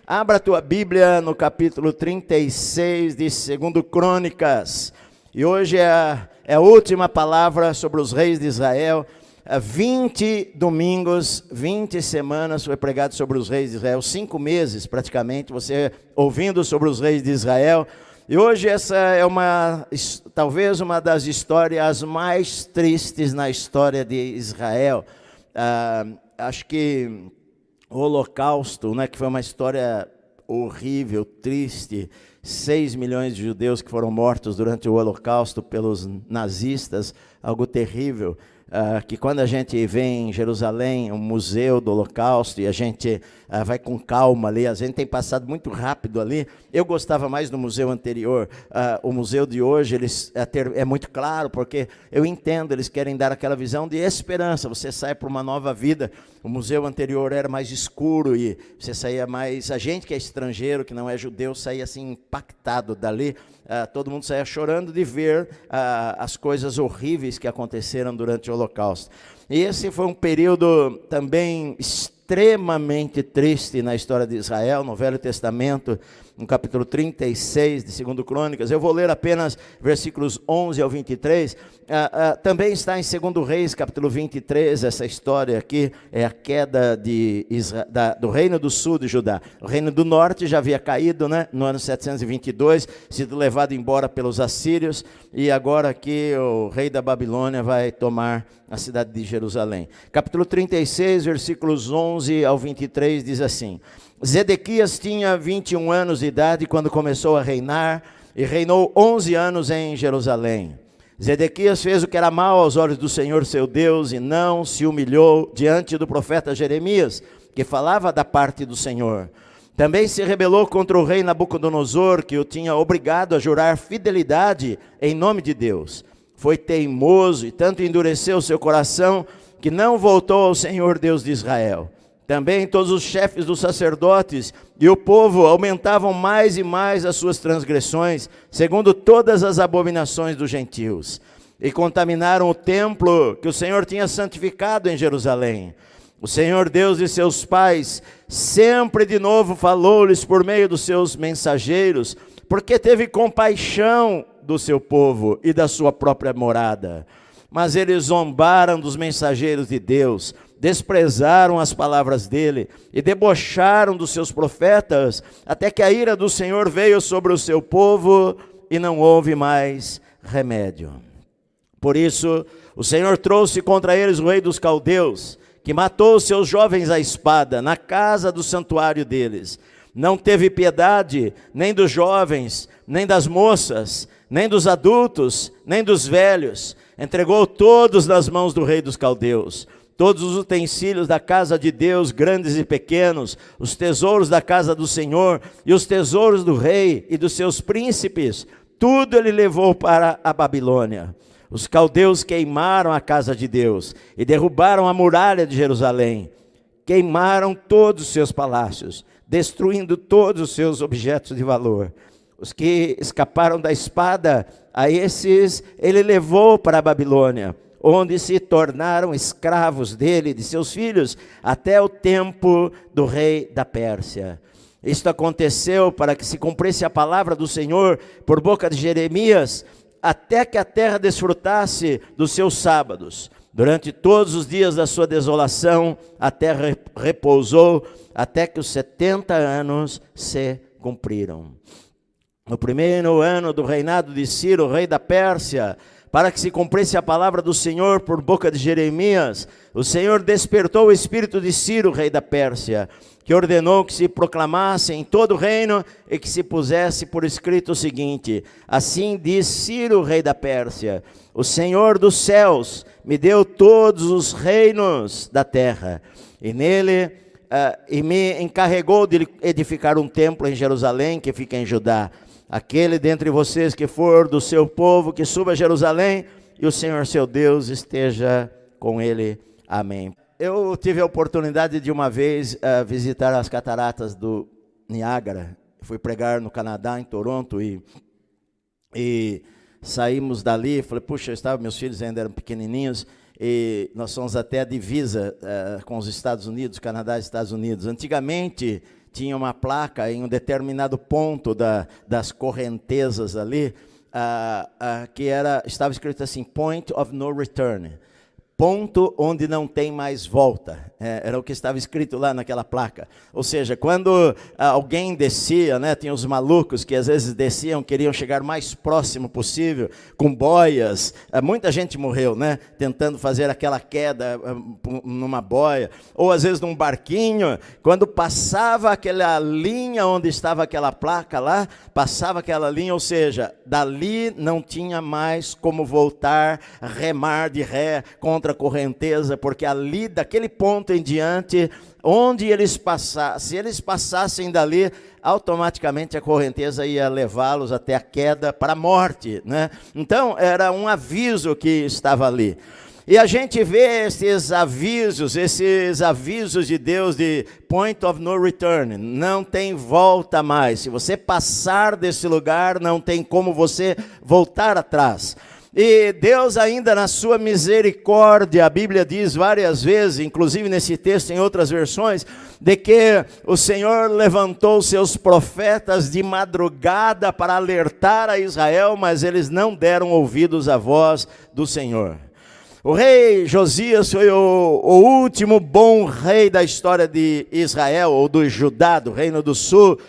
Abra a tua Bíblia no capítulo 36 de 2 Crônicas. E hoje é a última palavra sobre os reis de Israel. 20 domingos, 20 semanas foi pregado sobre os reis de Israel. 5 meses praticamente, você ouvindo sobre os reis de Israel. E hoje essa é talvez uma das histórias mais tristes na história de Israel. Acho que o Holocausto, né, que foi uma história horrível, triste, 6 milhões de judeus que foram mortos durante o Holocausto pelos nazistas, algo terrível. Que quando a gente vê em Jerusalém um museu do Holocausto e a gente vai com calma ali, a gente tem passado muito rápido ali. Eu gostava mais do museu anterior. O museu de hoje é muito claro, porque eu entendo, eles querem dar aquela visão de esperança, você sai para uma nova vida. O museu anterior era mais escuro e você saía mais, a gente que é estrangeiro, que não é judeu, saía assim impactado dali. Todo mundo saía chorando de ver as coisas horríveis que aconteceram durante o Holocausto. E esse foi um período também extremamente triste na história de Israel, no Velho Testamento, no capítulo 36 de 2 Crônicas. Eu vou ler apenas versículos 11 ao 23. Também está em 2 Reis, capítulo 23, essa história aqui, é a queda do reino do sul de Judá. O reino do norte já havia caído, né, no ano 722, sido levado embora pelos assírios, e agora aqui o rei da Babilônia vai tomar a cidade de Jerusalém. Capítulo 36, versículos 11 ao 23, diz assim: Zedequias tinha 21 anos de idade quando começou a reinar, e reinou 11 anos em Jerusalém. Zedequias fez o que era mal aos olhos do Senhor seu Deus, e não se humilhou diante do profeta Jeremias, que falava da parte do Senhor. Também se rebelou contra o rei Nabucodonosor, que o tinha obrigado a jurar fidelidade em nome de Deus. Foi teimoso e tanto endureceu seu coração, que não voltou ao Senhor Deus de Israel. Também todos os chefes dos sacerdotes e o povo aumentavam mais e mais as suas transgressões, segundo todas as abominações dos gentios. E contaminaram o templo que o Senhor tinha santificado em Jerusalém. O Senhor Deus de seus pais sempre de novo falou-lhes por meio dos seus mensageiros, porque teve compaixão do seu povo e da sua própria morada. Mas eles zombaram dos mensageiros de Deus, desprezaram as palavras dele e debocharam dos seus profetas, até que a ira do Senhor veio sobre o seu povo e não houve mais remédio. Por isso, o Senhor trouxe contra eles o rei dos caldeus, que matou os seus jovens à espada na casa do santuário deles. Não teve piedade nem dos jovens, nem das moças, nem dos adultos, nem dos velhos. Entregou todos nas mãos do rei dos caldeus. Todos os utensílios da casa de Deus, grandes e pequenos, os tesouros da casa do Senhor e os tesouros do rei e dos seus príncipes, tudo ele levou para a Babilônia. Os caldeus queimaram a casa de Deus e derrubaram a muralha de Jerusalém. Queimaram todos os seus palácios, destruindo todos os seus objetos de valor. Os que escaparam da espada, a esses ele levou para a Babilônia, onde se tornaram escravos dele e de seus filhos, até o tempo do rei da Pérsia. Isto aconteceu para que se cumprisse a palavra do Senhor por boca de Jeremias, até que a terra desfrutasse dos seus sábados. Durante todos os dias da sua desolação, a terra repousou, até que os 70 anos se cumpriram. No primeiro ano do reinado de Ciro, rei da Pérsia, para que se cumprisse a palavra do Senhor por boca de Jeremias, o Senhor despertou o espírito de Ciro, rei da Pérsia, que ordenou que se proclamasse em todo o reino e que se pusesse por escrito o seguinte: assim diz Ciro, rei da Pérsia: o Senhor dos céus me deu todos os reinos da terra, e nele e me encarregou de edificar um templo em Jerusalém, que fica em Judá. Aquele dentre vocês que for do seu povo, que suba a Jerusalém, e o Senhor seu Deus esteja com ele. Amém. Eu tive a oportunidade de uma vez visitar as cataratas do Niágara. Fui pregar no Canadá, em Toronto, e saímos dali. Falei, puxa, meus filhos ainda eram pequenininhos, e nós fomos até a divisa com os Estados Unidos, Canadá e Estados Unidos. Antigamente tinha uma placa em um determinado ponto das correntezas ali, que estava escrito assim, Point of No Return. Ponto onde não tem mais volta. Era o que estava escrito lá naquela placa. Ou seja, quando alguém descia, né, tinha os malucos que às vezes desciam, queriam chegar mais próximo possível, com boias. Muita gente morreu, né, tentando fazer aquela queda numa boia. Ou às vezes num barquinho, quando passava aquela linha onde estava aquela placa lá, passava aquela linha, ou seja, dali não tinha mais como voltar, remar de ré contra a correnteza, porque ali, daquele ponto em diante, onde eles passassem, se eles passassem dali, automaticamente a correnteza ia levá-los até a queda para a morte, né? Então, era um aviso que estava ali. E a gente vê esses avisos de Deus de point of no return, não tem volta mais. Se você passar desse lugar, não tem como você voltar atrás. E Deus ainda na sua misericórdia, a Bíblia diz várias vezes, inclusive nesse texto em outras versões, de que o Senhor levantou seus profetas de madrugada para alertar a Israel, mas eles não deram ouvidos à voz do Senhor. O rei Josias foi o último bom rei da história de Israel, ou do Judá, do Reino do Sul,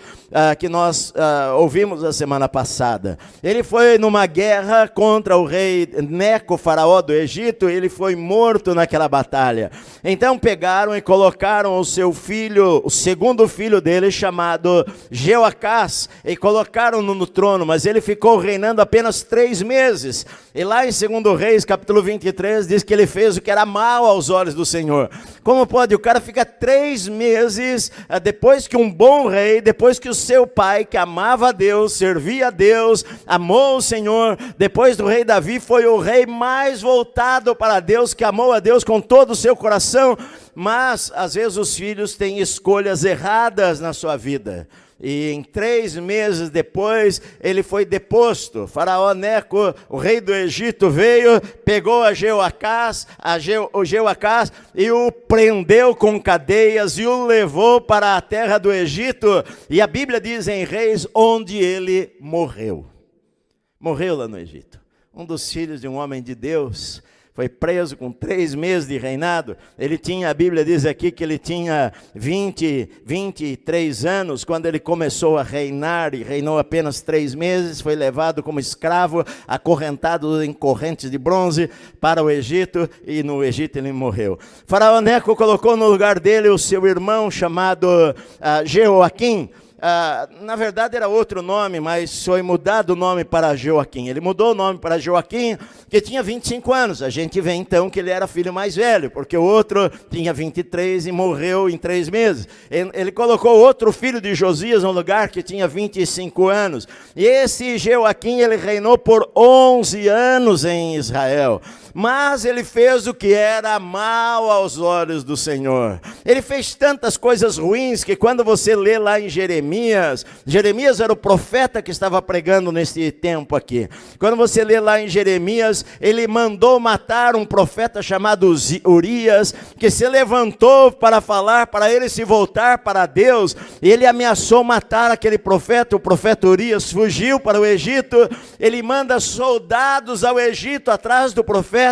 que nós ouvimos a semana passada. Ele foi numa guerra contra o rei Neco, faraó do Egito, e ele foi morto naquela batalha. Então pegaram e colocaram o seu filho, o segundo filho dele, chamado Jeoacás, e colocaram-no no trono, mas ele ficou reinando apenas 3 meses. E lá em 2 Reis, capítulo 23, diz que ele fez o que era mal aos olhos do Senhor. Como pode? O cara fica 3 meses, depois que um bom rei, depois que o seu pai, que amava a Deus, servia a Deus, amou o Senhor, depois do rei Davi, foi o rei mais voltado para Deus, que amou a Deus com todo o seu coração, mas às vezes os filhos têm escolhas erradas na sua vida. E em 3 meses depois, ele foi deposto. Faraó Neco, o rei do Egito, veio, pegou o Jeoacás e o prendeu com cadeias e o levou para a terra do Egito. E a Bíblia diz em Reis, onde ele morreu. Morreu lá no Egito. Um dos filhos de um homem de Deus foi preso com 3 meses de reinado. Ele tinha, a Bíblia diz aqui que ele tinha 23 anos, quando ele começou a reinar, e reinou apenas 3 meses, foi levado como escravo, acorrentado em correntes de bronze para o Egito, e no Egito ele morreu. Faraó Neco colocou no lugar dele o seu irmão chamado Jeoaquim. Na verdade era outro nome, mas foi mudado o nome para Joaquim. Ele mudou o nome para Joaquim, que tinha 25 anos. A gente vê então que ele era filho mais velho, porque o outro tinha 23 e morreu em 3 meses. Ele colocou outro filho de Josias no lugar, que tinha 25 anos. E esse Joaquim, ele reinou por 11 anos em Israel. Mas ele fez o que era mal aos olhos do Senhor. Ele fez tantas coisas ruins que quando você lê lá em Jeremias era o profeta que estava pregando nesse tempo aqui. Quando você lê lá em Jeremias, ele mandou matar um profeta chamado Urias, que se levantou para falar, para ele se voltar para Deus. E ele ameaçou matar aquele profeta. O profeta Urias fugiu para o Egito. Ele manda soldados ao Egito atrás do profeta.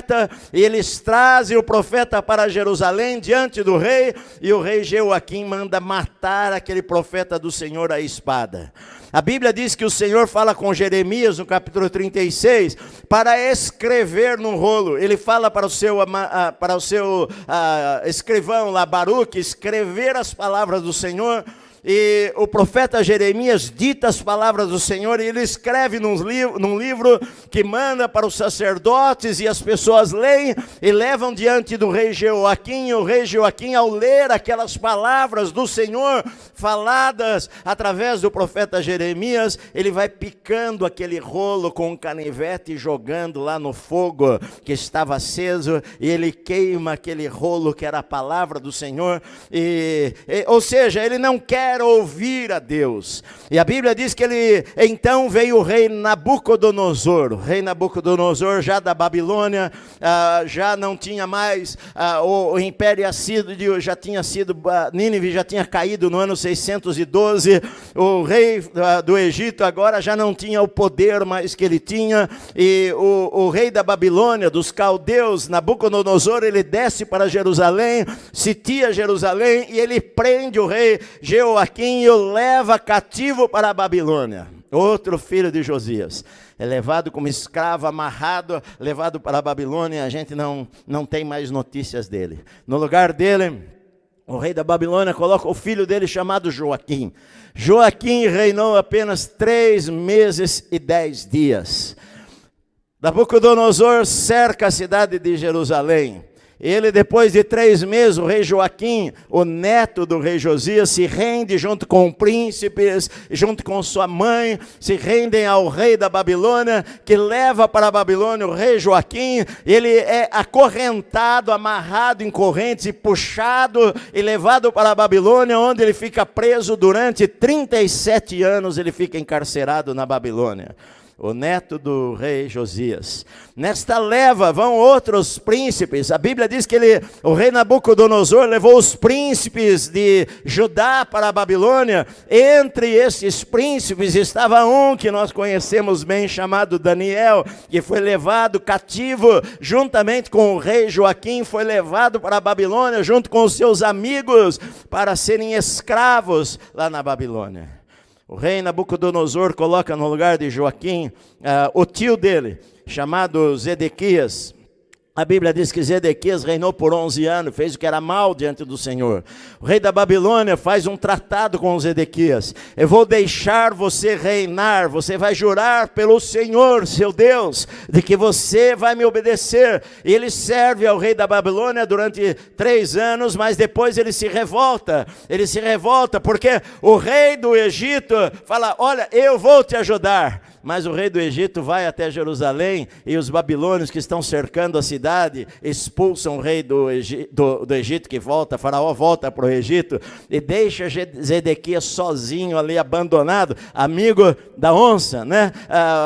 E eles trazem o profeta para Jerusalém diante do rei, e o rei Jeoaquim manda matar aquele profeta do Senhor à espada. A Bíblia diz que o Senhor fala com Jeremias no capítulo 36 para escrever num rolo. Ele fala para o seu escrivão lá, Baruque, escrever as palavras do Senhor. E o profeta Jeremias dita as palavras do Senhor, e ele escreve num livro que manda para os sacerdotes, e as pessoas leem e levam diante do rei Jeoaquim. E o rei Jeoaquim, ao ler aquelas palavras do Senhor faladas através do profeta Jeremias, ele vai picando aquele rolo com um canivete e jogando lá no fogo que estava aceso, e ele queima aquele rolo que era a palavra do Senhor. Ou seja, ele não quer quer ouvir a Deus. E a Bíblia diz que então veio o rei Nabucodonosor. O rei Nabucodonosor, já da Babilônia, já não tinha mais, o império Nínive já tinha caído no ano 612. O rei do Egito agora já não tinha o poder mais que ele tinha. E o rei da Babilônia, dos caldeus, Nabucodonosor, ele desce para Jerusalém, sitia Jerusalém, e ele prende o rei Jeoaquim e o leva cativo para a Babilônia. Outro filho de Josias é levado como escravo, amarrado, levado para a Babilônia. A gente não tem mais notícias dele. No lugar dele, o rei da Babilônia coloca o filho dele chamado Joaquim. Joaquim reinou apenas 3 meses e 10 dias. Nabucodonosor cerca a cidade de Jerusalém. Ele, depois de 3 meses, o rei Joaquim, o neto do rei Josias, se rende junto com príncipes, junto com sua mãe, se rendem ao rei da Babilônia, que leva para a Babilônia o rei Joaquim. Ele é acorrentado, amarrado em correntes e puxado e levado para a Babilônia, onde ele fica preso durante 37 anos, ele fica encarcerado na Babilônia. O neto do rei Josias. Nesta leva vão outros príncipes. A Bíblia diz que o rei Nabucodonosor levou os príncipes de Judá para a Babilônia. Entre esses príncipes estava um que nós conhecemos bem, chamado Daniel, que foi levado cativo juntamente com o rei Joaquim, foi levado para a Babilônia junto com os seus amigos para serem escravos lá na Babilônia. O rei Nabucodonosor coloca no lugar de Joaquim o tio dele, chamado Zedequias. A Bíblia diz que Zedequias reinou por 11 anos, fez o que era mal diante do Senhor. O rei da Babilônia faz um tratado com Zedequias. Eu vou deixar você reinar, você vai jurar pelo Senhor, seu Deus, de que você vai me obedecer. E ele serve ao rei da Babilônia durante 3 anos, mas depois ele se revolta. Ele se revolta porque o rei do Egito fala: olha, eu vou te ajudar. Mas o rei do Egito vai até Jerusalém e os babilônios que estão cercando a cidade expulsam o rei do Egito, que volta, Faraó volta para o Egito e deixa Zedequias sozinho ali, abandonado, amigo da onça, né?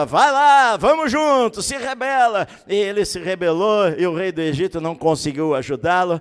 Vai lá, vamos juntos, se rebela. E ele se rebelou e o rei do Egito não conseguiu ajudá-lo.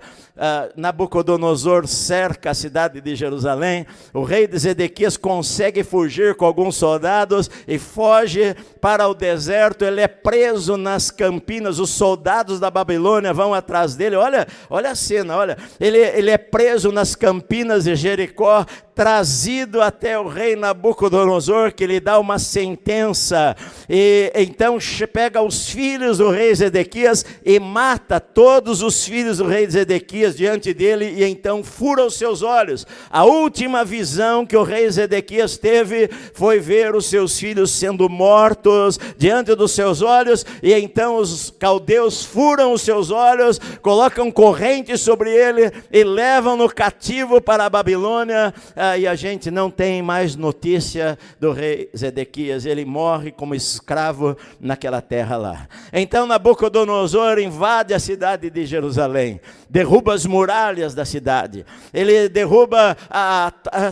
Nabucodonosor cerca a cidade de Jerusalém. O rei de Zedequias consegue fugir com alguns soldados e foge para o deserto. Ele é preso nas campinas. Os soldados da Babilônia vão atrás dele. Olha a cena, olha. Ele é preso nas campinas de Jericó, trazido até o rei Nabucodonosor, que lhe dá uma sentença. E então pega os filhos do rei Zedequias e mata todos os filhos do rei Zedequias diante dele, e então fura os seus olhos. A última visão que o rei Zedequias teve foi ver os seus filhos sendo mortos diante dos seus olhos, e então os caldeus furam os seus olhos, colocam correntes sobre ele e levam-no cativo para a Babilônia. E a gente não tem mais notícia do rei Zedequias. Ele morre como escravo naquela terra lá. Então Nabucodonosor invade a cidade de Jerusalém, derruba as muralhas da cidade. Ele derruba,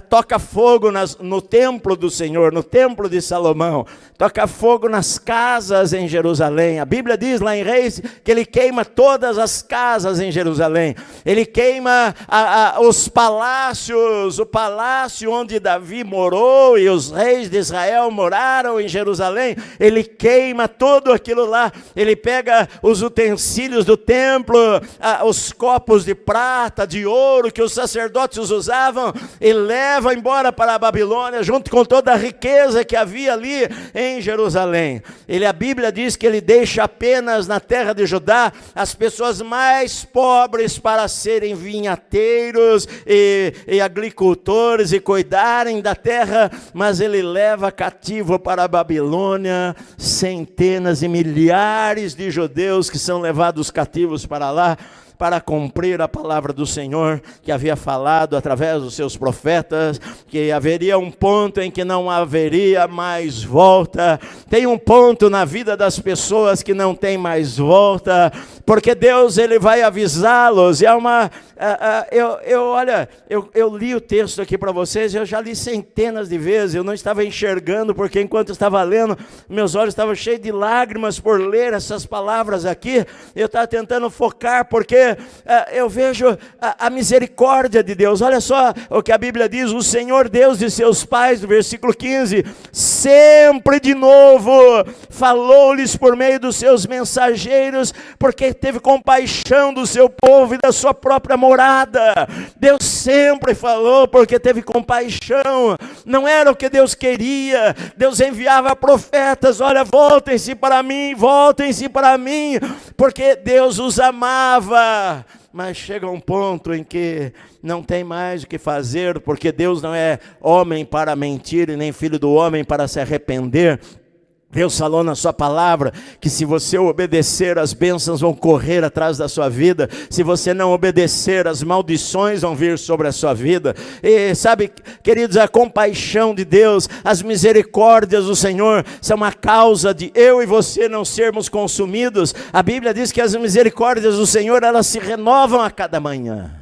toca fogo no templo do Senhor, no templo de Salomão. Toca fogo nas casas em Jerusalém. A Bíblia diz lá em Reis que ele queima todas as casas em Jerusalém. Ele queima os palácios, o palácio onde Davi morou e os reis de Israel moraram em Jerusalém. Ele queima tudo aquilo lá. Ele pega os utensílios do templo, os copos de prata, de ouro que os sacerdotes usavam, e leva embora para a Babilônia, junto com toda a riqueza que havia ali em Jerusalém. A Bíblia diz que ele deixa apenas na terra de Judá as pessoas mais pobres para serem vinhateiros e agricultores e cuidarem da terra, mas ele leva cativo para a Babilônia centenas e milhares de judeus que são levados cativos para lá. para cumprir a palavra do Senhor, que havia falado através dos seus profetas, que haveria um ponto em que não haveria mais volta. Tem um ponto na vida das pessoas que não tem mais volta, porque Deus, Ele vai avisá-los. E há uma... Eu li o texto aqui para vocês, eu já li centenas de vezes, eu não estava enxergando, porque enquanto eu estava lendo, meus olhos estavam cheios de lágrimas por ler essas palavras aqui. Eu estava tentando focar, porque eu vejo a misericórdia de Deus. Olha só o que a Bíblia diz: o Senhor Deus de seus pais, no versículo 15, sempre de novo falou-lhes por meio dos seus mensageiros, porque teve compaixão do seu povo e da sua própria morada. Deus sempre falou porque teve compaixão. Não era o que Deus queria. Deus enviava profetas: olha, voltem-se para mim, porque Deus os amava. Mas chega um ponto em que não tem mais o que fazer, porque Deus não é homem para mentir, e nem filho do homem para se arrepender. Deus falou na sua palavra que se você obedecer, as bênçãos vão correr atrás da sua vida. Se você não obedecer, as maldições vão vir sobre a sua vida. E sabe, queridos, a compaixão de Deus, as misericórdias do Senhor são a causa de eu e você não sermos consumidos. A Bíblia diz que as misericórdias do Senhor, elas se renovam a cada manhã.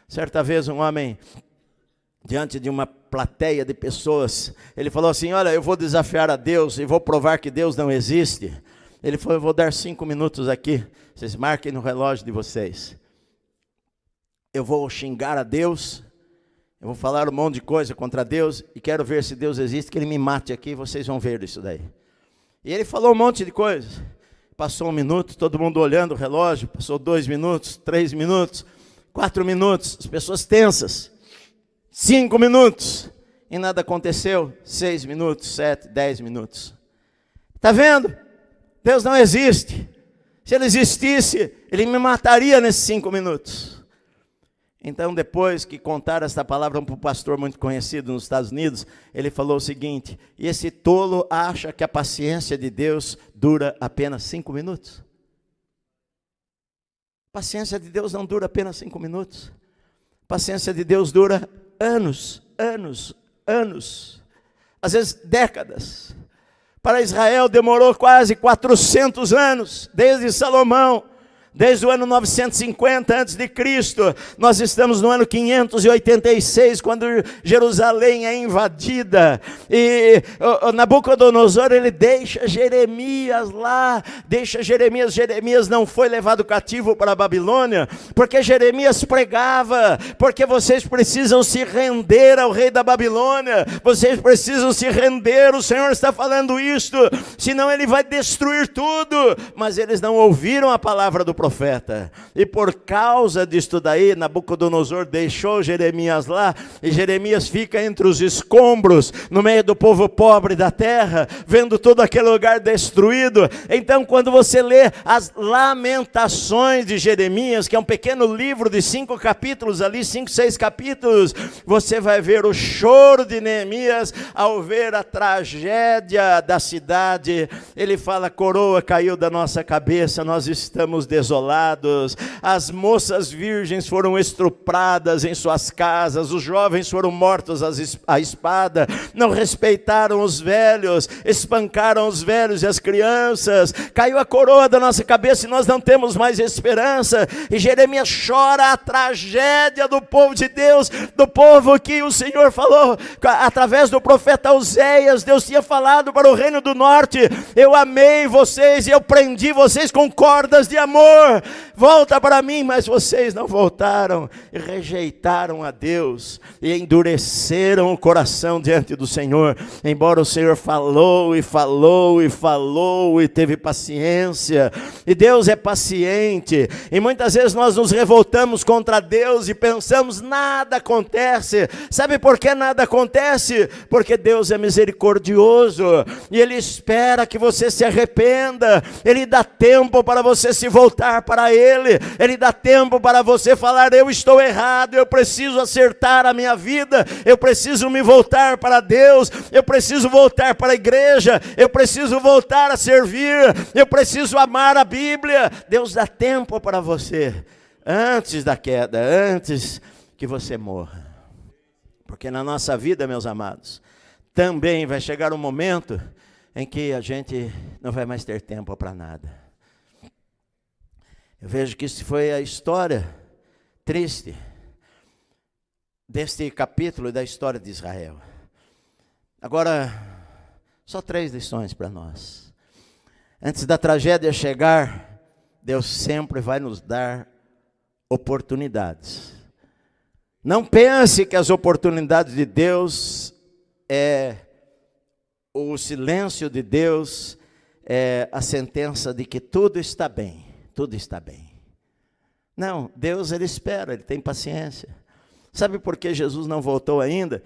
Certa vez um homem, diante de uma plateia de pessoas, ele falou assim: olha, eu vou desafiar a Deus e vou provar que Deus não existe. Ele falou: eu vou dar 5 minutos aqui, vocês marquem no relógio de vocês. Eu vou xingar a Deus, eu vou falar um monte de coisa contra Deus, e quero ver se Deus existe, que Ele me mate aqui, vocês vão ver isso daí. E ele falou um monte de coisas. Passou 1 minuto, todo mundo olhando o relógio, passou 2 minutos, 3 minutos, 4 minutos, as pessoas tensas. 5 minutos, e nada aconteceu. 6 minutos, 7, 10 minutos. Está vendo? Deus não existe. Se Ele existisse, Ele me mataria nesses 5 minutos. Então, depois que contaram esta palavra para um pastor muito conhecido nos Estados Unidos, ele falou o seguinte: e esse tolo acha que a paciência de Deus dura apenas 5 minutos? A paciência de Deus não dura apenas 5 minutos. A paciência de Deus dura anos, anos, anos, às vezes décadas. Para Israel demorou quase 400 anos, desde Salomão, desde o ano 950 a.C., nós estamos no ano 586, quando Jerusalém é invadida, e Nabucodonosor, ele deixa Jeremias lá, Jeremias não foi levado cativo para a Babilônia, porque Jeremias pregava, porque vocês precisam se render ao rei da Babilônia, vocês precisam se render, o Senhor está falando isto, senão Ele vai destruir tudo. Mas eles não ouviram a palavra do profeta, e por causa disto daí, Nabucodonosor deixou Jeremias lá, e Jeremias fica entre os escombros, no meio do povo pobre da terra, vendo todo aquele lugar destruído. Então, quando você lê as Lamentações de Jeremias, que é um pequeno livro de 5 capítulos ali, 5, 6 capítulos, você vai ver o choro de Neemias ao ver a tragédia da cidade. Ele fala: coroa caiu da nossa cabeça, nós estamos desolados, as moças virgens foram estupradas em suas casas, os jovens foram mortos à espada, não respeitaram os velhos, espancaram os velhos e as crianças, caiu a coroa da nossa cabeça e nós não temos mais esperança. E Jeremias chora a tragédia do povo de Deus, do povo que o Senhor falou através do profeta Oséias. Deus tinha falado para o reino do norte: eu amei vocês e eu prendi vocês com cordas de amor, volta para mim, mas vocês não voltaram, e rejeitaram a Deus, e endureceram o coração diante do Senhor, embora o Senhor falou, e falou, e falou, e teve paciência, e Deus é paciente, e muitas vezes nós nos revoltamos contra Deus, e pensamos: nada acontece. Sabe por que nada acontece? Porque Deus é misericordioso, e Ele espera que você se arrependa, Ele dá tempo para você se voltar para Ele, Ele dá tempo para você falar: eu estou errado, eu preciso acertar a minha vida, eu preciso me voltar para Deus, eu preciso voltar para a igreja, eu preciso voltar a servir, eu preciso amar a Bíblia. Deus dá tempo para você. antes da queda, antes que você morra. Porque na nossa vida, meus amados, também vai chegar um momento em que a gente não vai mais ter tempo para nada. Eu vejo que isso foi a história triste deste capítulo da história de Israel. Agora, só 3 lições para nós. Antes da tragédia chegar, Deus sempre vai nos dar oportunidades. Não pense que as oportunidades de Deus o silêncio de Deus é a sentença de que tudo está bem, tudo está bem. Não, Deus ele espera, ele tem paciência. Sabe por que Jesus não voltou ainda?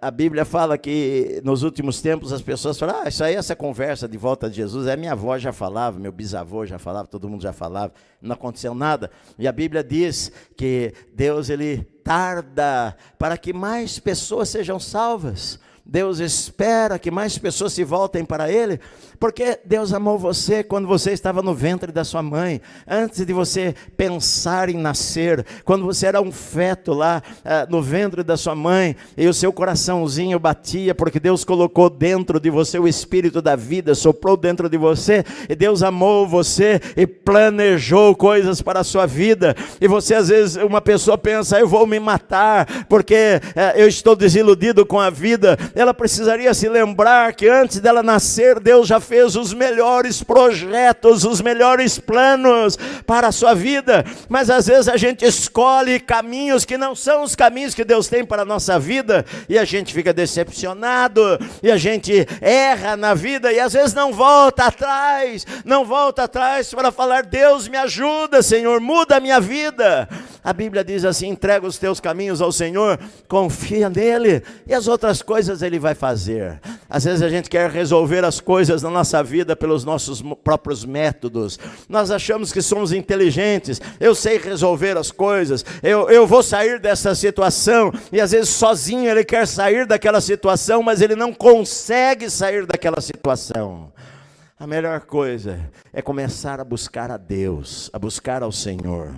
A Bíblia fala que nos últimos tempos as pessoas falam, isso aí, essa conversa de volta de Jesus, minha avó já falava, meu bisavô já falava, todo mundo já falava, não aconteceu nada. E a Bíblia diz que Deus ele tarda para que mais pessoas sejam salvas. Deus espera que mais pessoas se voltem para Ele, porque Deus amou você quando você estava no ventre da sua mãe, antes de você pensar em nascer, quando você era um feto lá no ventre da sua mãe, e o seu coraçãozinho batia, porque Deus colocou dentro de você o Espírito da vida, soprou dentro de você, e Deus amou você e planejou coisas para a sua vida, e você às vezes, uma pessoa pensa, eu vou me matar, porque eu estou desiludido com a vida. Ela precisaria se lembrar que antes dela nascer, Deus já fez os melhores projetos, os melhores planos para a sua vida, mas às vezes a gente escolhe caminhos que não são os caminhos que Deus tem para a nossa vida, e a gente fica decepcionado, e a gente erra na vida, e às vezes não volta atrás para falar, Deus me ajuda, Senhor, muda a minha vida. A Bíblia diz assim, entrega os teus caminhos ao Senhor, confia nele, e as outras coisas Ele vai fazer. Às vezes a gente quer resolver as coisas na nossa vida pelos nossos próprios métodos. Nós achamos que somos inteligentes, eu sei resolver as coisas, eu vou sair dessa situação, e às vezes sozinho ele quer sair daquela situação, mas ele não consegue sair daquela situação. A melhor coisa é começar a buscar a Deus, a buscar ao Senhor.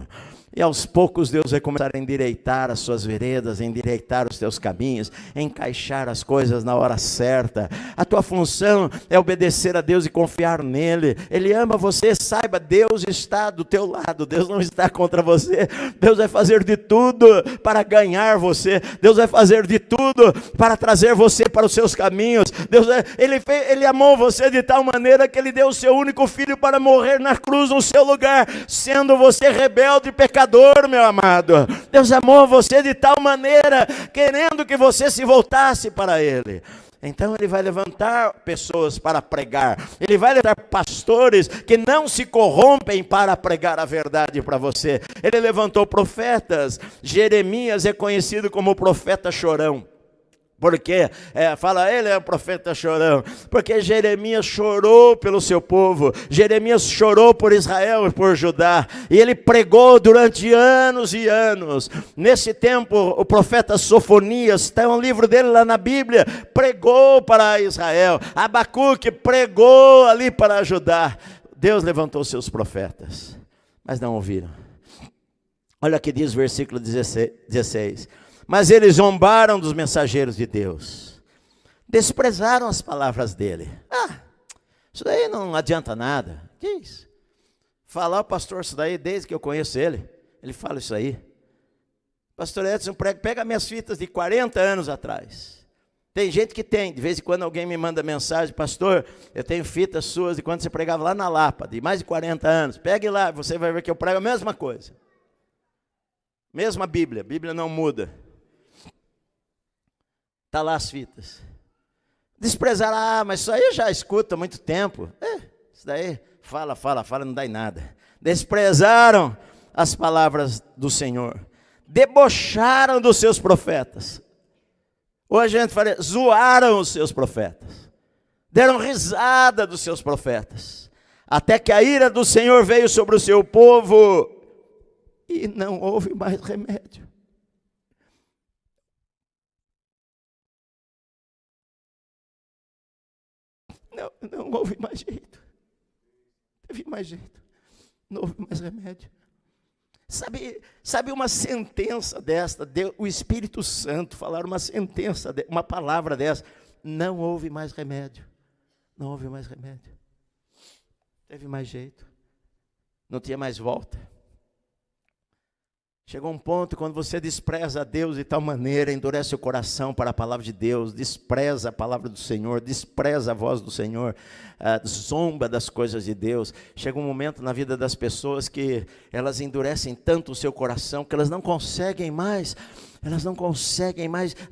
E aos poucos Deus vai começar a endireitar as suas veredas, endireitar os teus caminhos, encaixar as coisas na hora certa. A tua função é obedecer a Deus e confiar nele. Ele ama você, saiba, Deus está do teu lado, Deus não está contra você. Deus vai fazer de tudo para ganhar você. Deus vai fazer de tudo para trazer você para os seus caminhos. Ele amou você de tal maneira que Ele deu o seu único filho para morrer na cruz no seu lugar, sendo você rebelde e pecador, meu amado. Deus amou você de tal maneira, querendo que você se voltasse para Ele. Então Ele vai levantar pessoas para pregar. Ele vai levantar pastores que não se corrompem para pregar a verdade para você. Ele levantou profetas. Jeremias é conhecido como o profeta chorão. Porque, ele é o profeta chorão, porque Jeremias chorou pelo seu povo, Jeremias chorou por Israel e por Judá, e ele pregou durante anos e anos. Nesse tempo, o profeta Sofonias, tem um livro dele lá na Bíblia, pregou para Israel. Abacuque pregou ali para Judá. Deus levantou seus profetas, mas não ouviram. Olha o que diz o versículo 16. Mas eles zombaram dos mensageiros de Deus, desprezaram as palavras dele. Isso daí não adianta nada. Que isso? Falar o pastor isso daí, desde que eu conheço ele fala isso aí. Pastor Edson pega minhas fitas de 40 anos atrás. Tem gente que tem, de vez em quando alguém me manda mensagem, pastor, eu tenho fitas suas de quando você pregava lá na Lapa, de mais de 40 anos. Pegue lá, você vai ver que eu prego a mesma coisa. Mesma Bíblia, a Bíblia não muda. Está lá as fitas. Desprezaram, mas isso aí eu já escuto há muito tempo. Isso daí, fala, não dá em nada. Desprezaram as palavras do Senhor. Debocharam dos seus profetas. Hoje a gente fala, zoaram os seus profetas. Deram risada dos seus profetas. Até que a ira do Senhor veio sobre o seu povo e não houve mais remédio. Não houve mais jeito. Teve mais jeito. Não houve mais remédio. Sabe uma sentença desta, o Espírito Santo falar uma sentença, uma palavra dessa, não houve mais remédio, não houve mais remédio, teve mais jeito, não tinha mais volta. Chegou um ponto quando você despreza a Deus de tal maneira, endurece o coração para a palavra de Deus, despreza a palavra do Senhor, despreza a voz do Senhor, zomba das coisas de Deus. Chega um momento na vida das pessoas que elas endurecem tanto o seu coração que elas não conseguem mais.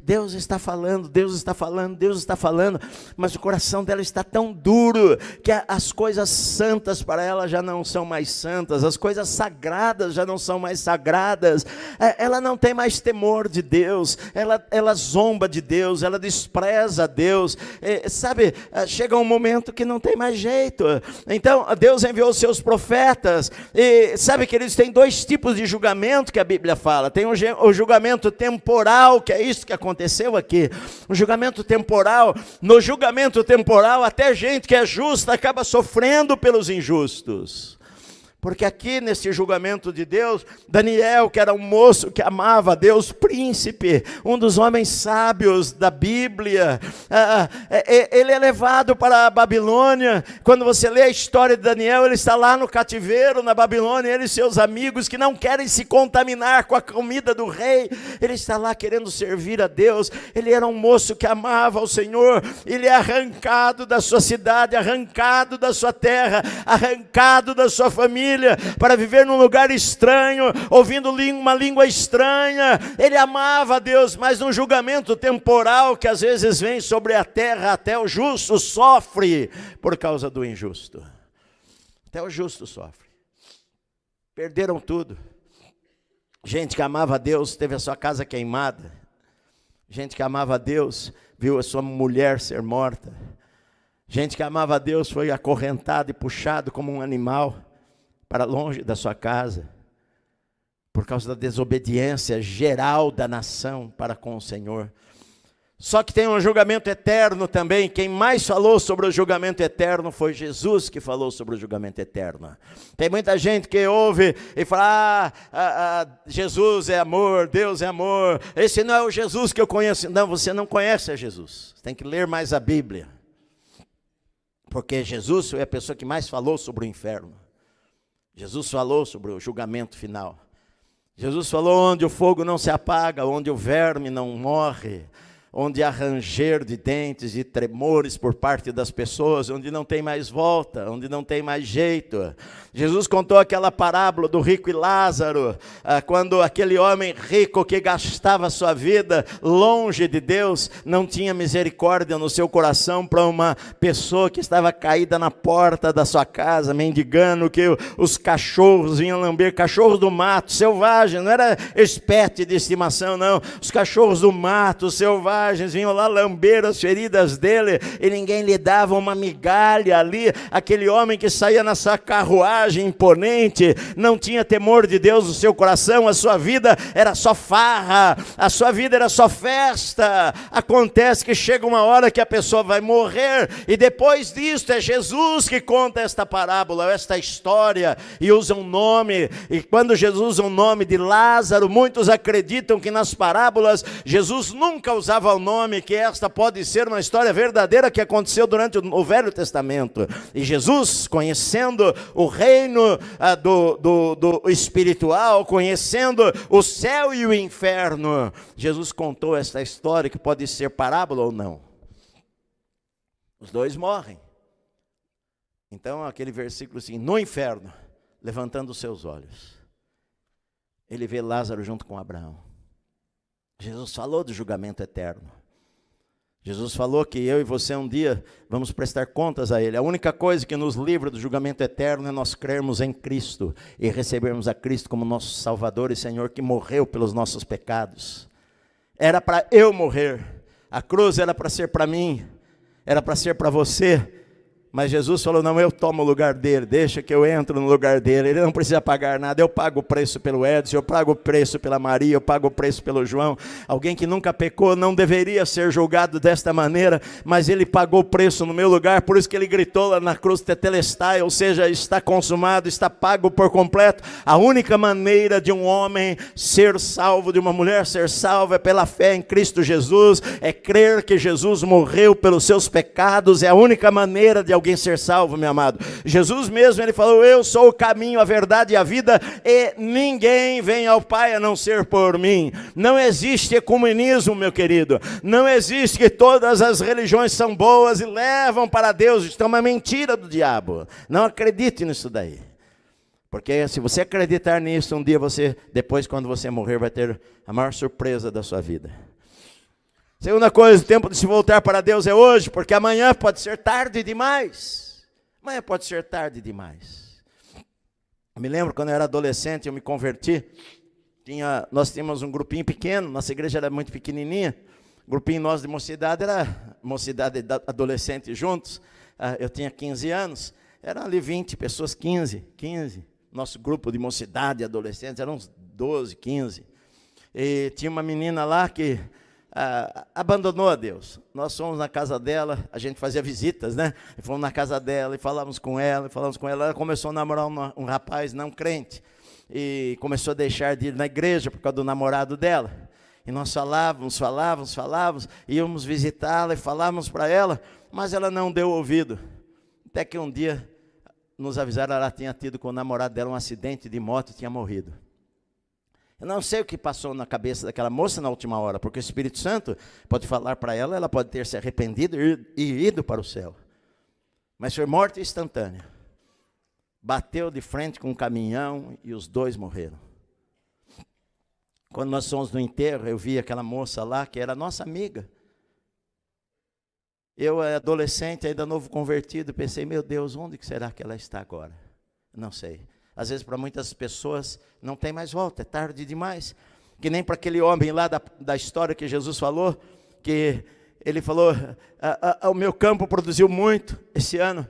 Deus está falando, Deus está falando, Deus está falando, mas o coração dela está tão duro, que as coisas santas para ela já não são mais santas, as coisas sagradas já não são mais sagradas, ela não tem mais temor de Deus, ela zomba de Deus, ela despreza Deus, chega um momento que não tem mais jeito. Então Deus enviou os seus profetas, e sabe que eles têm dois tipos de julgamento que a Bíblia fala. Tem o julgamento temporal, que é isso que aconteceu aqui, um julgamento temporal. No julgamento temporal, até gente que é justa acaba sofrendo pelos injustos. Porque aqui nesse julgamento de Deus, Daniel, que era um moço que amava a Deus, príncipe, um dos homens sábios da Bíblia, ele é levado para a Babilônia. Quando você lê a história de Daniel, ele está lá no cativeiro na Babilônia, ele e seus amigos que não querem se contaminar com a comida do rei, ele está lá querendo servir a Deus. Ele era um moço que amava o Senhor, ele é arrancado da sua cidade, arrancado da sua terra, arrancado da sua família, para viver num lugar estranho, ouvindo uma língua estranha. Ele amava a Deus, mas num julgamento temporal que às vezes vem sobre a terra, até o justo sofre por causa do injusto. Até o justo sofre. Perderam tudo. Gente que amava a Deus teve a sua casa queimada. Gente que amava a Deus viu a sua mulher ser morta. Gente que amava a Deus foi acorrentado e puxado como um animal para longe da sua casa, por causa da desobediência geral da nação para com o Senhor. Só que tem um julgamento eterno também. Quem mais falou sobre o julgamento eterno foi Jesus, que falou sobre o julgamento eterno. Tem muita gente que ouve e fala, Jesus é amor, Deus é amor, esse não é o Jesus que eu conheço. Não, você não conhece a Jesus, você tem que ler mais a Bíblia, porque Jesus foi a pessoa que mais falou sobre o inferno. Jesus falou sobre o julgamento final. Jesus falou onde o fogo não se apaga, onde o verme não morre, onde há ranger de dentes e tremores por parte das pessoas, onde não tem mais volta, onde não tem mais jeito. Jesus contou aquela parábola do rico e Lázaro, quando aquele homem rico que gastava sua vida longe de Deus, não tinha misericórdia no seu coração para uma pessoa que estava caída na porta da sua casa, mendigando, que os cachorros vinham lamber, cachorros do mato, selvagem, não era espécie de estimação não, os cachorros do mato, selvagens, vinham lá lamber as feridas dele, e ninguém lhe dava uma migalha ali. Aquele homem que saía nessa carruagem imponente, não tinha temor de Deus no seu coração, a sua vida era só farra, a sua vida era só festa. Acontece que chega uma hora que a pessoa vai morrer, e depois disso é Jesus que conta esta parábola, esta história, e usa um nome. E quando Jesus usa o nome de Lázaro, muitos acreditam que nas parábolas Jesus nunca usava o nome, que esta pode ser uma história verdadeira que aconteceu durante o Velho Testamento. E Jesus, conhecendo o reino do espiritual, conhecendo o céu e o inferno, Jesus contou esta história que pode ser parábola ou não. Os dois morrem. Então aquele versículo assim, no inferno, levantando os seus olhos, ele vê Lázaro junto com Abraão. Jesus falou do julgamento eterno. Jesus falou que eu e você um dia vamos prestar contas a Ele. A única coisa que nos livra do julgamento eterno é nós crermos em Cristo e recebermos a Cristo como nosso Salvador e Senhor, que morreu pelos nossos pecados. Era para eu morrer. A cruz era para ser para mim, era para ser para você. Mas Jesus falou, não, eu tomo o lugar dele, deixa que eu entro no lugar dele, ele não precisa pagar nada, eu pago o preço pelo Edson, eu pago o preço pela Maria, eu pago o preço pelo João. Alguém que nunca pecou não deveria ser julgado desta maneira, mas ele pagou o preço no meu lugar, por isso que ele gritou lá na cruz, tetelestai, ou seja, está consumado, está pago por completo. A única maneira de um homem ser salvo, de uma mulher ser salva, é pela fé em Cristo Jesus, é crer que Jesus morreu pelos seus pecados, é a única maneira de alguém ser salvo, meu amado. Jesus mesmo, ele falou, eu sou o caminho, a verdade e a vida, e ninguém vem ao Pai a não ser por mim. Não existe ecumenismo, meu querido, não existe que todas as religiões são boas e levam para Deus. Isso é uma mentira do diabo, não acredite nisso daí, porque se você acreditar nisso, um dia você, depois quando você morrer, vai ter a maior surpresa da sua vida. Segunda coisa, o tempo de se voltar para Deus é hoje, porque amanhã pode ser tarde demais. Amanhã pode ser tarde demais. Eu me lembro quando eu era adolescente, eu me converti. Nós tínhamos um grupinho pequeno, nossa igreja era muito pequenininha. O grupinho nosso de mocidade era mocidade e adolescente juntos. Eu tinha 15 anos, eram ali 20 pessoas, 15. Nosso grupo de mocidade e adolescentes eram uns 12, 15. E tinha uma menina lá que abandonou a Deus. Nós fomos na casa dela, a gente fazia visitas, né? E fomos na casa dela e falávamos com ela. Ela começou a namorar um rapaz não crente e começou a deixar de ir na igreja por causa do namorado dela. E nós falávamos, íamos visitá-la e falávamos para ela, mas ela não deu ouvido. Até que um dia nos avisaram, ela tinha tido com o namorado dela um acidente de moto e tinha morrido. Eu não sei o que passou na cabeça daquela moça na última hora, porque o Espírito Santo pode falar para ela, ela pode ter se arrependido e ido para o céu. Mas foi morte instantânea. Bateu de frente com um caminhão e os dois morreram. Quando nós fomos no enterro, eu vi aquela moça lá, que era nossa amiga. Eu, adolescente, ainda novo convertido, pensei, meu Deus, onde que será que ela está agora? Não sei. Às vezes para muitas pessoas não tem mais volta, é tarde demais. Que nem para aquele homem lá da história que Jesus falou, que ele falou, o meu campo produziu muito esse ano,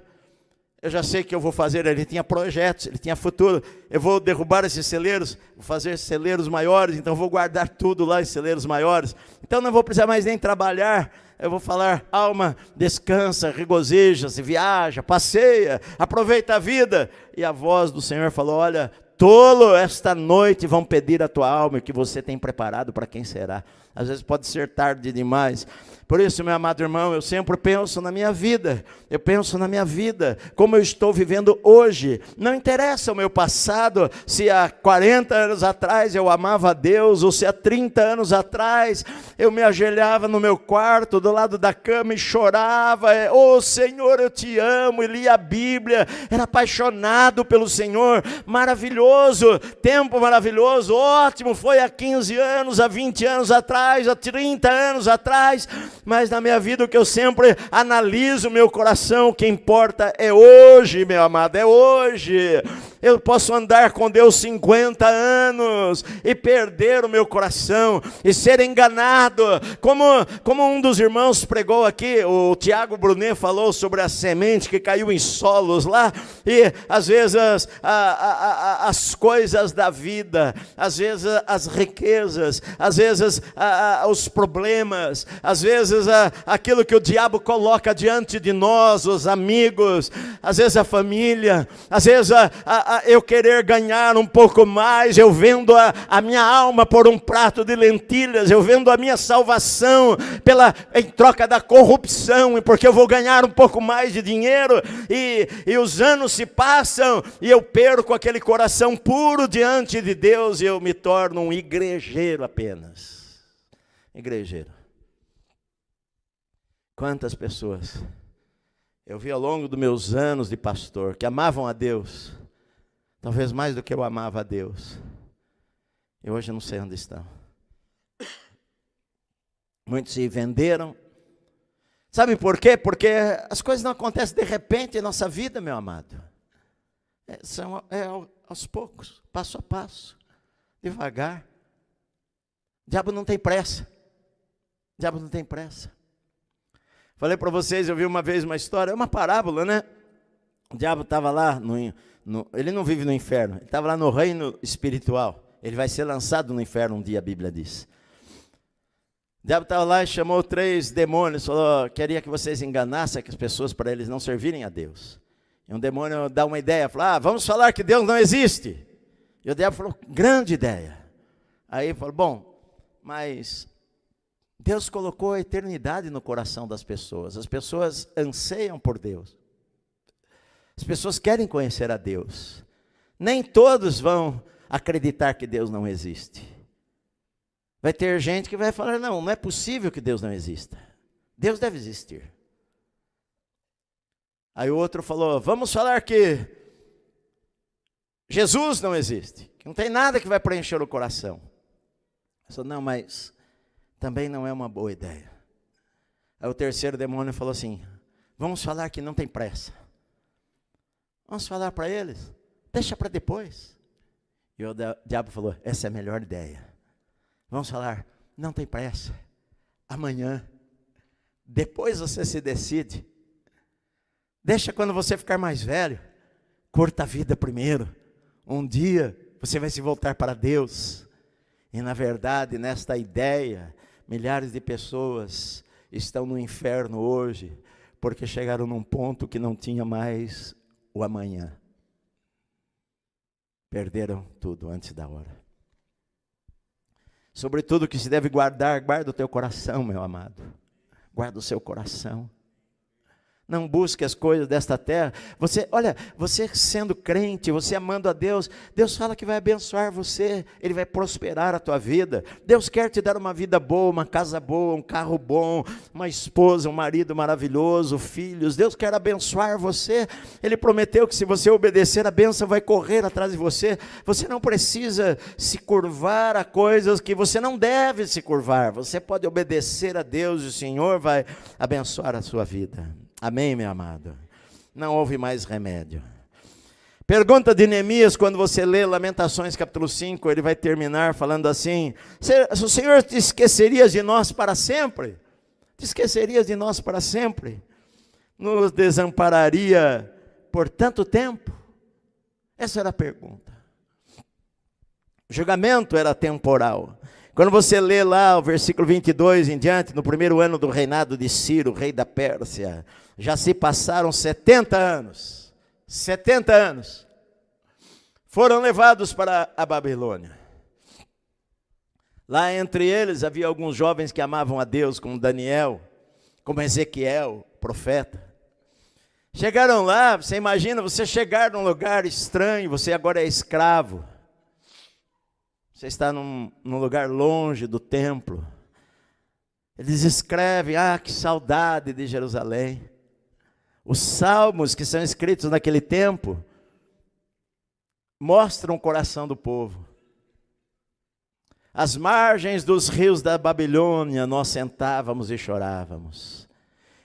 eu já sei o que eu vou fazer. Ele tinha projetos, ele tinha futuro. Eu vou derrubar esses celeiros, vou fazer celeiros maiores, então vou guardar tudo lá em celeiros maiores. Então não vou precisar mais nem trabalhar. Eu vou falar, alma, descansa, regozija-se, viaja, passeia, aproveita a vida. E a voz do Senhor falou, olha, tolo, esta noite vão pedir a tua alma, o que você tem preparado para quem será. Às vezes pode ser tarde demais. Por isso, meu amado irmão, eu sempre penso na minha vida. Eu penso na minha vida, como eu estou vivendo hoje. Não interessa o meu passado, se há 40 anos atrás eu amava a Deus, ou se há 30 anos atrás eu me ajoelhava no meu quarto, do lado da cama e chorava. Oh Senhor, eu te amo, e lia a Bíblia, era apaixonado pelo Senhor. Maravilhoso, tempo maravilhoso, ótimo, foi há 15 anos, há 20 anos atrás, há 30 anos atrás. Mas na minha vida o que eu sempre analiso, meu coração, o que importa é hoje, meu amado, é hoje. Eu posso andar com Deus 50 anos e perder o meu coração e ser enganado, como um dos irmãos pregou aqui, o Tiago Brunet falou sobre a semente que caiu em solos lá, e às vezes as coisas da vida, às vezes as riquezas, às vezes os problemas, às vezes aquilo que o diabo coloca diante de nós, os amigos, às vezes a família, às vezes eu querer ganhar um pouco mais, eu vendo a minha alma por um prato de lentilhas, eu vendo a minha salvação em troca da corrupção, e porque eu vou ganhar um pouco mais de dinheiro, e os anos se passam, e eu perco aquele coração puro diante de Deus, e eu me torno um igrejeiro apenas. Igrejeiro. Quantas pessoas eu vi ao longo dos meus anos de pastor, que amavam a Deus, talvez mais do que eu amava a Deus, e hoje eu não sei onde estão. Muitos se venderam. Sabe por quê? Porque as coisas não acontecem de repente em nossa vida, meu amado. São aos poucos, passo a passo, devagar. O diabo não tem pressa. O diabo não tem pressa. Falei para vocês, eu vi uma vez uma história, é uma parábola, né? O diabo estava lá, ele não vive no inferno, ele estava lá no reino espiritual. Ele vai ser lançado no inferno um dia, a Bíblia diz. O diabo estava lá e chamou 3 demônios, falou, queria que vocês enganassem as pessoas para eles não servirem a Deus. E um demônio dá uma ideia, falou, vamos falar que Deus não existe. E o diabo falou, grande ideia. Aí ele falou, bom, mas Deus colocou a eternidade no coração das pessoas. As pessoas anseiam por Deus. As pessoas querem conhecer a Deus. Nem todos vão acreditar que Deus não existe. Vai ter gente que vai falar, não é possível que Deus não exista. Deus deve existir. Aí o outro falou, vamos falar que Jesus não existe. Que não tem nada que vai preencher o coração. Eu falei, não, mas também não é uma boa ideia. Aí o terceiro demônio falou assim, vamos falar que não tem pressa. Vamos falar para eles, deixa para depois. E o diabo falou, essa é a melhor ideia. Vamos falar, não tem pressa, amanhã, depois você se decide. Deixa quando você ficar mais velho, curta a vida primeiro. Um dia você vai se voltar para Deus. E na verdade, nesta ideia, milhares de pessoas estão no inferno hoje, porque chegaram num ponto que não tinha mais o amanhã. Perderam tudo antes da hora. Sobretudo que se deve guardar, guarda o teu coração, meu amado. Guarda o seu coração. Não busque as coisas desta terra. Você sendo crente, você amando a Deus, Deus fala que vai abençoar você, Ele vai prosperar a tua vida. Deus quer te dar uma vida boa, uma casa boa, um carro bom, uma esposa, um marido maravilhoso, filhos. Deus quer abençoar você. Ele prometeu que se você obedecer, a bênção vai correr atrás de você. Você não precisa se curvar a coisas que você não deve se curvar. Você pode obedecer a Deus e o Senhor vai abençoar a sua vida. Amém, meu amado? Não houve mais remédio. Pergunta de Neemias, quando você lê Lamentações capítulo 5, ele vai terminar falando assim, o Senhor te esquecerias de nós para sempre? Te esquecerias de nós para sempre? Nos desampararia por tanto tempo? Essa era a pergunta. O julgamento era temporal. Quando você lê lá o versículo 22 em diante, no primeiro ano do reinado de Ciro, rei da Pérsia, já se passaram 70 anos. 70 anos. Foram levados para a Babilônia. Lá entre eles havia alguns jovens que amavam a Deus, como Daniel, como Ezequiel, profeta. Chegaram lá, você imagina, você chegar num lugar estranho, você agora é escravo. Você está num lugar longe do templo. Eles escrevem, que saudade de Jerusalém. Os salmos que são escritos naquele tempo mostram o coração do povo. Às margens dos rios da Babilônia nós sentávamos e chorávamos.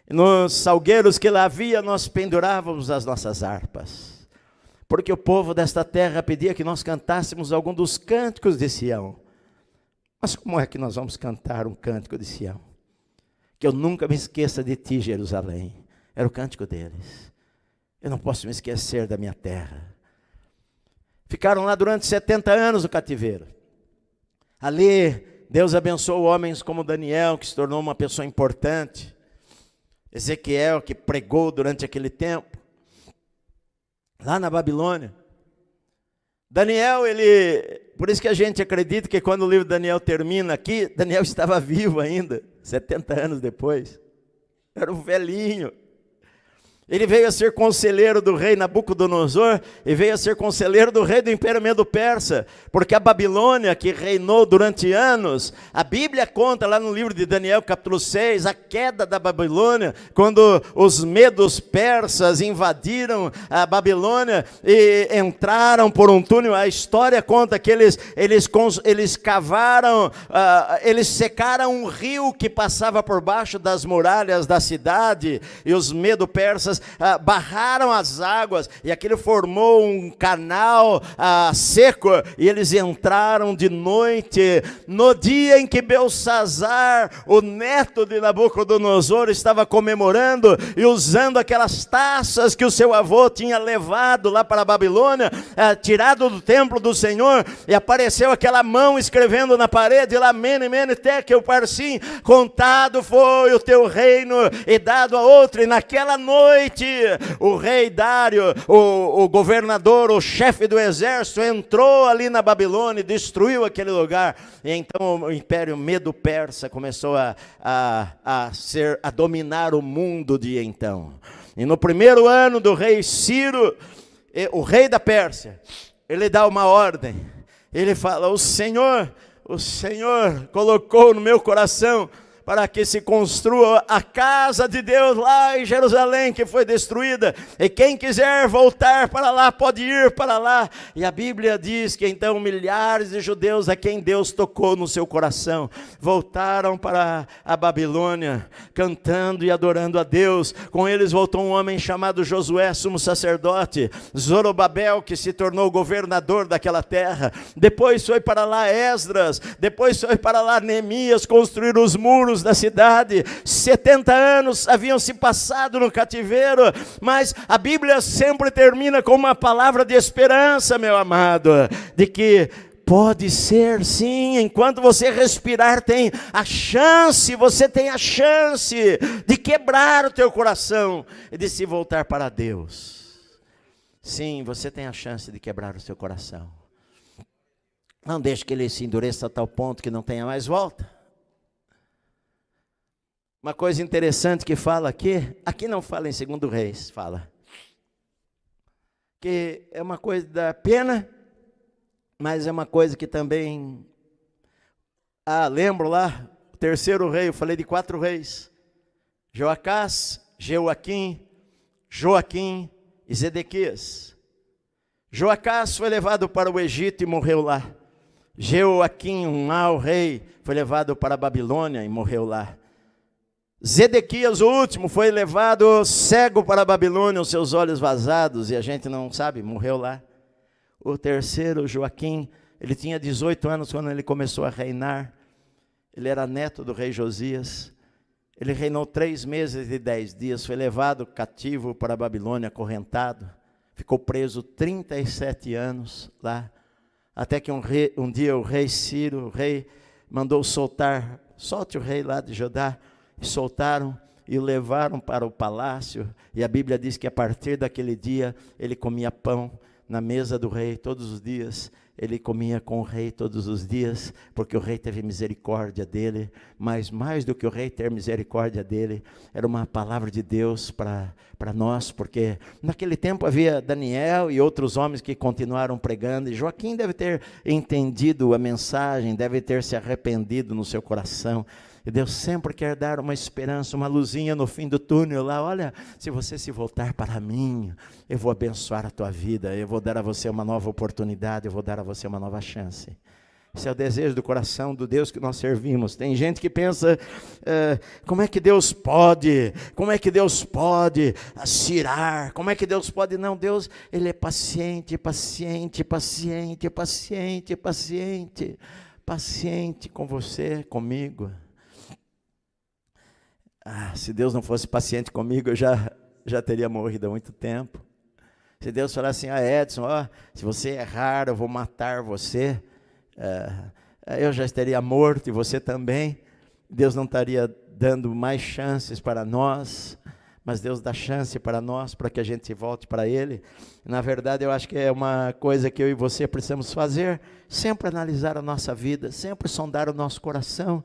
Nos salgueiros que lá havia nós pendurávamos as nossas harpas. Porque o povo desta terra pedia que nós cantássemos algum dos cânticos de Sião. Mas como é que nós vamos cantar um cântico de Sião? Que eu nunca me esqueça de ti, Jerusalém. Era o cântico deles. Eu não posso me esquecer da minha terra. Ficaram lá durante 70 anos no cativeiro. Ali, Deus abençoou homens como Daniel, que se tornou uma pessoa importante. Ezequiel, que pregou durante aquele tempo. Lá na Babilônia. Daniel, por isso que a gente acredita que quando o livro de Daniel termina aqui, Daniel estava vivo ainda, 70 anos depois. Era um velhinho. Ele veio a ser conselheiro do rei Nabucodonosor e veio a ser conselheiro do rei do Império Medo-Persa, porque a Babilônia, que reinou durante anos, a Bíblia conta lá no livro de Daniel, capítulo 6, a queda da Babilônia, quando os medos persas invadiram a Babilônia e entraram por um túnel. A história conta que eles cavaram, eles secaram um rio que passava por baixo das muralhas da cidade, e os medo-persas pedras barraram as águas, e aquilo formou um canal seco, e eles entraram de noite, no dia em que Belsazzar, o neto de Nabucodonosor, estava comemorando e usando aquelas taças que o seu avô tinha levado lá para a Babilônia, tirado do templo do Senhor, e apareceu aquela mão escrevendo na parede lá, Mene, Mene, Tekel, Parsim, contado foi o teu reino e dado a outro. E naquela noite o rei Dário, o governador, o chefe do exército, entrou ali na Babilônia e destruiu aquele lugar. E então o império Medo-Persa começou a dominar o mundo de então. E no primeiro ano do rei Ciro, o rei da Pérsia, ele dá uma ordem. Ele fala: o Senhor colocou no meu coração para que se construa a casa de Deus lá em Jerusalém, que foi destruída, e quem quiser voltar para lá, pode ir para lá. E a Bíblia diz que então milhares de judeus a quem Deus tocou no seu coração, voltaram para a Babilônia, cantando e adorando a Deus. Com eles voltou um homem chamado Josué, sumo sacerdote, Zorobabel, que se tornou governador daquela terra, depois foi para lá Esdras, depois foi para lá Neemias, construir os muros da cidade. 70 anos haviam se passado no cativeiro, mas a Bíblia sempre termina com uma palavra de esperança, meu amado, de que pode ser sim, enquanto você respirar, você tem a chance de quebrar o teu coração e de se voltar para Deus. Sim, você tem a chance de quebrar o seu coração. Não deixe que ele se endureça a tal ponto que não tenha mais volta. Uma coisa interessante que fala aqui não fala em 2 Reis, fala que é uma coisa da pena, mas é uma coisa que também, lembro lá, o 3º rei, eu falei de 4 reis, Joacás, Jeoaquim, Joaquim e Zedequias. Joacás foi levado para o Egito e morreu lá. Jeoaquim, um mau rei, foi levado para a Babilônia e morreu lá. Zedequias, o último, foi levado cego para a Babilônia, os seus olhos vazados, e a gente não sabe, morreu lá. O 3º, Joaquim, ele tinha 18 anos quando ele começou a reinar. Ele era neto do rei Josias. Ele reinou 3 meses e 10 dias, foi levado cativo para a Babilônia, acorrentado. Ficou preso 37 anos lá, até que um dia o rei Ciro, o rei, mandou solte o rei lá de Judá. E soltaram e o levaram para o palácio, e a Bíblia diz que a partir daquele dia, ele comia pão na mesa do rei todos os dias, ele comia com o rei todos os dias, porque o rei teve misericórdia dele, mas mais do que o rei ter misericórdia dele, era uma palavra de Deus para nós, porque naquele tempo havia Daniel e outros homens que continuaram pregando, e Joaquim deve ter entendido a mensagem, deve ter se arrependido no seu coração. E Deus sempre quer dar uma esperança, uma luzinha no fim do túnel lá. Olha, se você se voltar para mim, eu vou abençoar a tua vida, eu vou dar a você uma nova oportunidade, eu vou dar a você uma nova chance. Esse é o desejo do coração do Deus que nós servimos. Tem gente que pensa, como é que Deus pode? Como é que Deus pode cirar? Como é que Deus pode? Não, Deus, Ele é paciente, paciente, paciente, paciente, paciente, paciente com você, comigo. Se Deus não fosse paciente comigo, eu já teria morrido há muito tempo. Se Deus falasse assim, Edson, se você errar, eu vou matar você, eu já estaria morto e você também. Deus não estaria dando mais chances para nós, mas Deus dá chance para nós, para que a gente volte para Ele. Na verdade, eu acho que é uma coisa que eu e você precisamos fazer, sempre analisar a nossa vida, sempre sondar o nosso coração.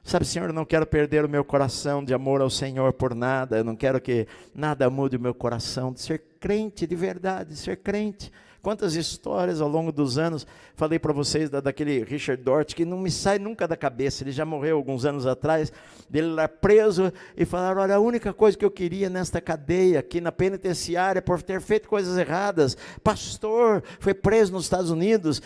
Sabe, Senhor, eu não quero perder o meu coração de amor ao Senhor por nada, eu não quero que nada mude o meu coração de ser crente de verdade, ser crente. Quantas histórias ao longo dos anos, falei para vocês daquele Richard Dort, que não me sai nunca da cabeça, ele já morreu alguns anos atrás, dele lá preso, e falaram, olha, a única coisa que eu queria nesta cadeia, aqui na penitenciária, por ter feito coisas erradas, pastor, foi preso nos Estados Unidos,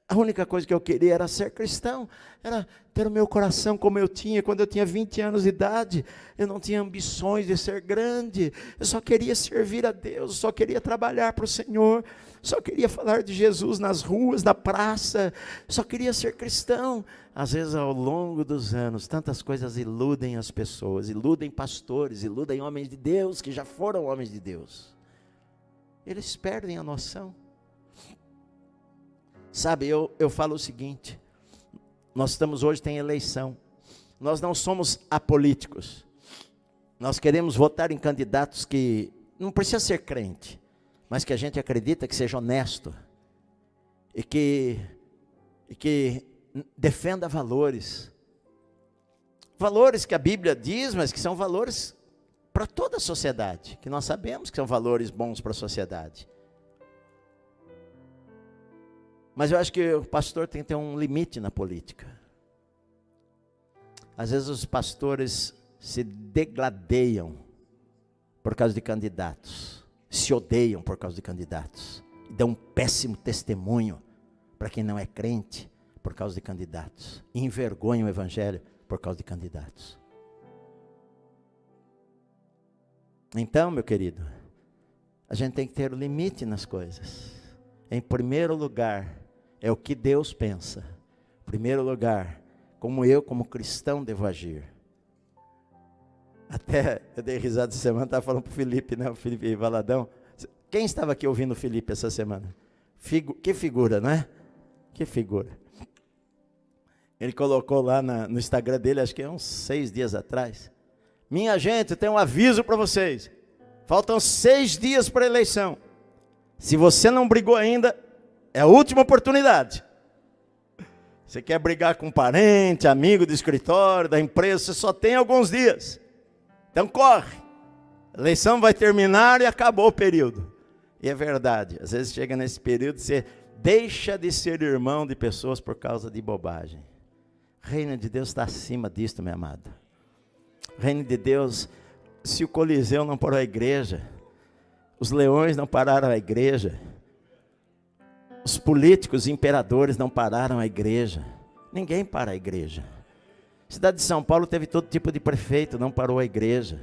A única coisa que eu queria era ser cristão, era ter o meu coração como eu tinha quando eu tinha 20 anos de idade. Eu não tinha ambições de ser grande, eu só queria servir a Deus, só queria trabalhar para o Senhor, só queria falar de Jesus nas ruas, na praça, só queria ser cristão. Às vezes, ao longo dos anos, tantas coisas iludem as pessoas, iludem pastores, iludem homens de Deus, que já foram homens de Deus. Eles perdem a noção. Sabe, eu falo o seguinte, nós estamos hoje, tem eleição, nós não somos apolíticos, nós queremos votar em candidatos que, não precisa ser crente, mas que a gente acredita que seja honesto, e que defenda valores que a Bíblia diz, mas que são valores para toda a sociedade, que nós sabemos que são valores bons para a sociedade. Mas eu acho que o pastor tem que ter um limite na política. Às vezes os pastores se degradeiam por causa de candidatos, se odeiam por causa de candidatos, e dão um péssimo testemunho para quem não é crente por causa de candidatos, e envergonham o evangelho por causa de candidatos. Então, meu querido, a gente tem que ter limite nas coisas. Em primeiro lugar, é o que Deus pensa. Em primeiro lugar, como eu, como cristão, devo agir. Até eu dei risada essa semana, estava falando para o Felipe, né? O Felipe Valadão. Quem estava aqui ouvindo o Felipe essa semana? Que figura, não é? Que figura. Ele colocou lá no Instagram dele, acho que uns 6 dias atrás. Minha gente, eu tenho um aviso para vocês. Faltam 6 dias para a eleição. Se você não brigou ainda, é a última oportunidade. Você quer brigar com um parente, amigo do escritório, da empresa, você só tem alguns dias. Então corre. A eleição vai terminar e acabou o período. E é verdade, às vezes chega nesse período, você deixa de ser irmão de pessoas por causa de bobagem. O reino de Deus está acima disto, meu amado. O reino de Deus, se o Coliseu não parou a igreja, os leões não pararam a igreja, os políticos, os imperadores não pararam a igreja, ninguém para a igreja. A cidade de São Paulo teve todo tipo de prefeito, não parou a igreja.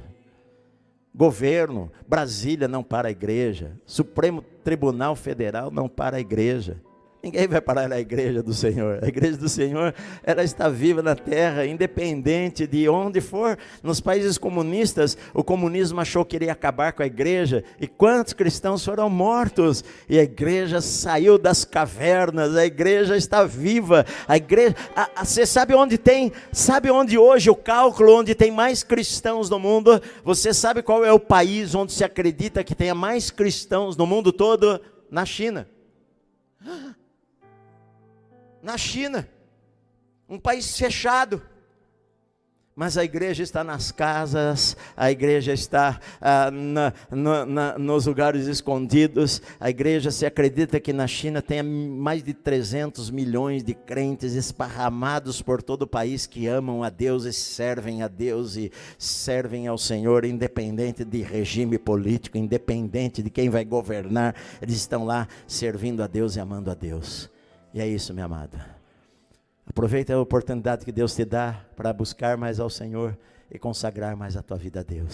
Governo, Brasília não para a igreja, Supremo Tribunal Federal não para a igreja. Ninguém vai parar a igreja do Senhor. A igreja do Senhor, ela está viva na terra, independente de onde for. Nos países comunistas, o comunismo achou que iria acabar com a igreja, e quantos cristãos foram mortos? E a igreja saiu das cavernas, a igreja está viva. A igreja, você sabe onde hoje o cálculo, onde tem mais cristãos no mundo? Você sabe qual é o país onde se acredita que tenha mais cristãos no mundo todo? Na China. Na China, um país fechado, mas a igreja está nas casas, a igreja está nos lugares escondidos. A igreja, se acredita que na China tem mais de 300 milhões de crentes esparramados por todo o país, que amam a Deus e servem ao Senhor, independente de regime político, independente de quem vai governar, eles estão lá servindo a Deus e amando a Deus. E é isso, minha amada. Aproveita a oportunidade que Deus te dá para buscar mais ao Senhor e consagrar mais a tua vida a Deus.